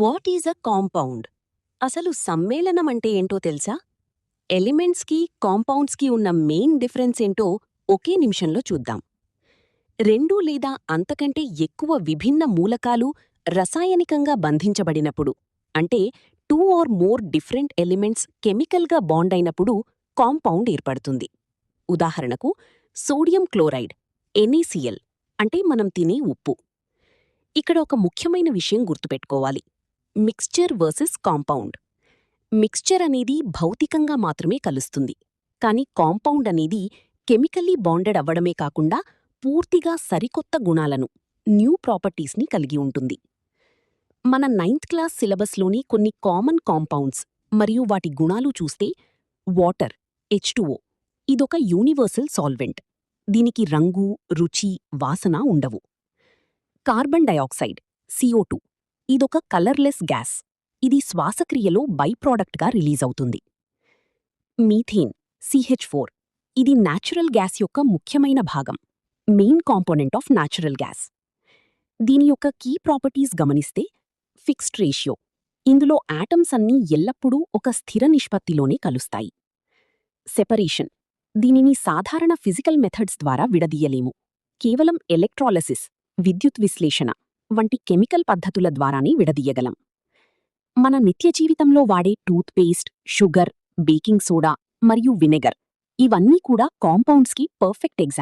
What is a compound? అసలు సమ్మేళనం అంటే ఏంటో తెలుసా? ఎలిమెంట్స్కి, కాంపౌండ్స్కి ఉన్న మెయిన్ డిఫరెన్స్ ఏంటో ఒకే నిమిషంలో చూద్దాం. రెండు లేదా అంతకంటే ఎక్కువ విభిన్న మూలకాలు రసాయనికంగా బంధించబడినప్పుడు, అంటే 2 ఆర్ మోర్ డిఫరెంట్ ఎలిమెంట్స్ కెమికల్గా బాండ్ అయినప్పుడు కాంపౌండ్ ఏర్పడుతుంది. ఉదాహరణకు సోడియం క్లోరైడ్, NaCl అంటే మనం తినే ఉప్పు. ఇక్కడ ఒక ముఖ్యమైన విషయం గుర్తుపెట్టుకోవాలి. Mixture versus compound. మిక్స్చర్ అనేది భౌతికంగా మాత్రమే కలుస్తుంది, కానీ కాంపౌండ్ అనేది కెమికల్లీ బాండెడ్ అవ్వడమే కాకుండా పూర్తిగా సరికొత్త గుణాలను, న్యూ ప్రాపర్టీస్ని కలిగి ఉంటుంది. మన 9th క్లాస్ సిలబస్లోని కొన్ని కామన్ కాంపౌండ్స్ మరియు వాటి గుణాలు చూస్తే వాటర్, H2O ఇదొక యూనివర్సల్ సాల్వెంట్. దీనికి రంగు, రుచి, వాసన ఉండవు. కార్బన్ డయాక్సైడ్, CO2 ఇదొక కలర్లెస్ గ్యాస్. ఇది శ్వాసక్రియలో బైప్రాడక్ట్గా రిలీజ్ అవుతుంది. మీథేన్, CH4 ఇది న్యాచురల్ గ్యాస్ యొక్క ముఖ్యమైన భాగం, main component of natural gas. దీని యొక్క కీ ప్రాపర్టీస్ గమనిస్తే ఫిక్స్డ్ రేషియో. ఇందులో యాటమ్స్ అన్నీ ఎల్లప్పుడూ ఒక స్థిర నిష్పత్తిలోనే కలుస్తాయి. సెపరేషన్. దీనిని సాధారణ ఫిజికల్ మెథడ్స్ ద్వారా విడదీయలేము. కేవలం ఎలక్ట్రాలసిస్, విద్యుత్ విశ్లేషణ వంటి కెమికల్ పద్ధతుల ద్వారానే విడదీయగలం. మన నిత్య జీవితంలో వాడే toothpaste, sugar, baking soda మరియు వినెగర్ ఇవన్నీ కూడా కాంపౌండ్స్కి పర్ఫెక్ట్ ఎగ్జాంపుల్.